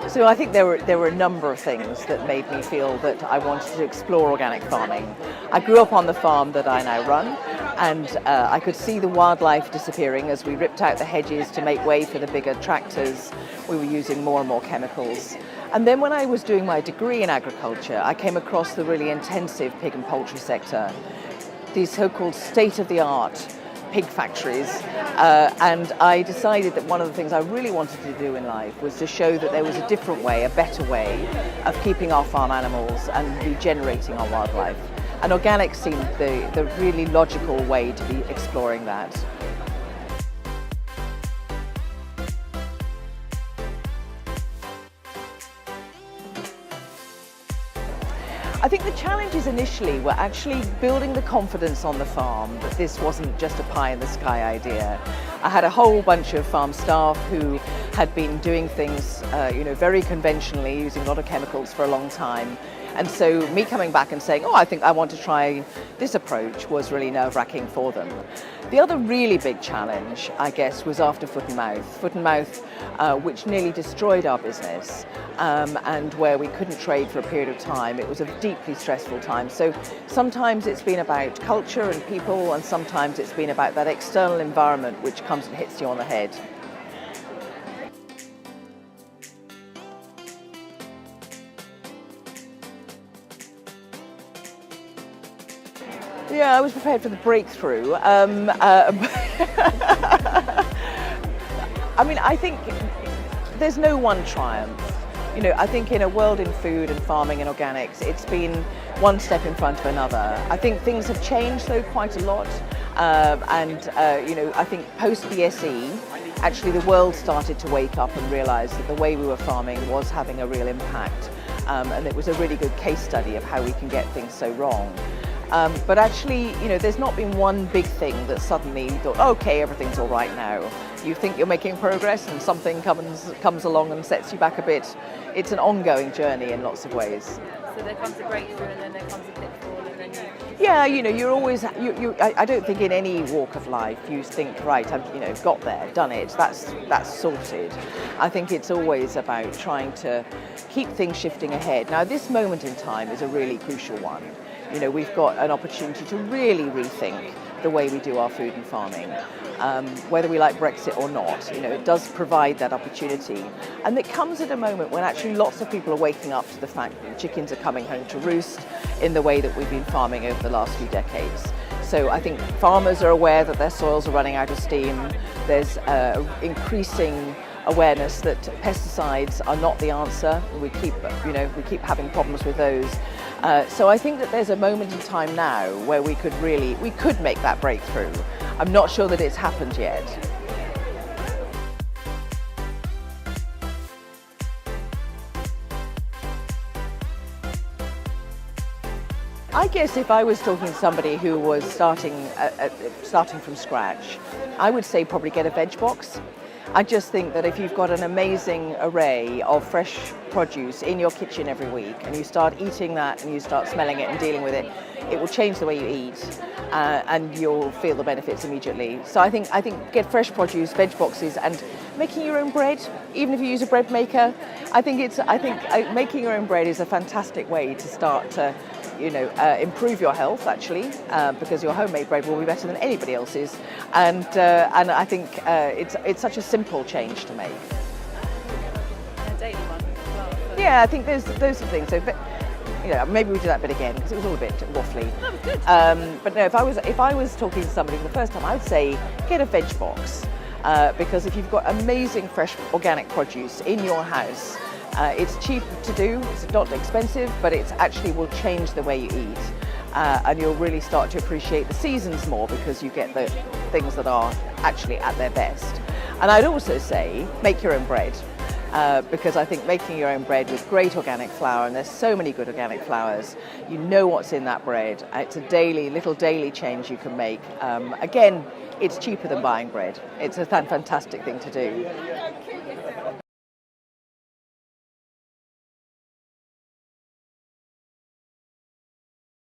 So I think there were a number of things that made me feel that I wanted to explore organic farming. I grew up on the farm that I now run, and I could see the wildlife disappearing as we ripped out the hedges to make way for the bigger tractors. We were using more and more chemicals. And then when I was doing my degree in agriculture, I came across the really intensive pig and poultry sector, these so-called state-of-the-art pig factories, and I decided that one of the things I really wanted to do in life was to show that there was a different way, a better way of keeping our farm animals and regenerating our wildlife. And organic seemed the really logical way to be exploring that. I think the challenges initially were actually building the confidence on the farm that this wasn't just a pie-in-the-sky idea. I had a whole bunch of farm staff who had been doing things very conventionally, using a lot of chemicals for a long time. And so me coming back and saying, I think I want to try this approach was really nerve-wracking for them. The other really big challenge, I guess, was after foot and mouth. Foot and mouth, which nearly destroyed our business, and where we couldn't trade for a period of time. It was a deeply stressful time. So sometimes it's been about culture and people, and sometimes it's been about that external environment which comes and hits you on the head. Yeah, I was prepared for the breakthrough. I mean, I think there's no one triumph. I think in a world in food and farming and organics, it's been one step in front of another. I think things have changed, though, quite a lot. I think post-BSE, actually the world started to wake up and realise that the way we were farming was having a real impact. And it was a really good case study of how we can get things so wrong. But actually, there's not been one big thing that suddenly thought, okay, everything's all right now. You think you're making progress and something comes along and sets you back a bit. It's an ongoing journey in lots of ways. So there comes a breakthrough and then there comes a pitfall and then you... Yeah, you're always, I don't think in any walk of life you think, right, I've got there, done it, that's sorted. I think it's always about trying to keep things shifting ahead. Now, this moment in time is a really crucial one. We've got an opportunity to really rethink the way we do our food and farming. Whether we like Brexit or not, it does provide that opportunity. And it comes at a moment when actually lots of people are waking up to the fact that chickens are coming home to roost in the way that we've been farming over the last few decades. So I think farmers are aware that their soils are running out of steam. There's increasing awareness that pesticides are not the answer. We keep having problems with those. So I think that there's a moment in time now where we could make that breakthrough. I'm not sure that it's happened yet. I guess if I was talking to somebody who was starting from scratch, I would say probably get a veg box. I just think that if you've got an amazing array of fresh produce in your kitchen every week and you start eating that and you start smelling it and dealing with it, it will change the way you eat and you'll feel the benefits immediately. So I think get fresh produce, veg boxes, and making your own bread, even if you use a bread maker. I think making your own bread is a fantastic way to start to improve your health, actually, because your homemade bread will be better than anybody else's, and I think it's such a simple change to make. A daily one as well. Yeah, I think those are things. So, maybe we do that bit again because it was all a bit waffly. That was good. But no, if I was talking to somebody for the first time, I would say get a veg box, because if you've got amazing fresh organic produce in your house. It's cheap to do, it's not expensive, but it actually will change the way you eat. And you'll really start to appreciate the seasons more because you get the things that are actually at their best. And I'd also say make your own bread, because I think making your own bread with great organic flour, and there's so many good organic flours, you know what's in that bread. It's a little daily change you can make. Again, it's cheaper than buying bread. It's a fantastic thing to do.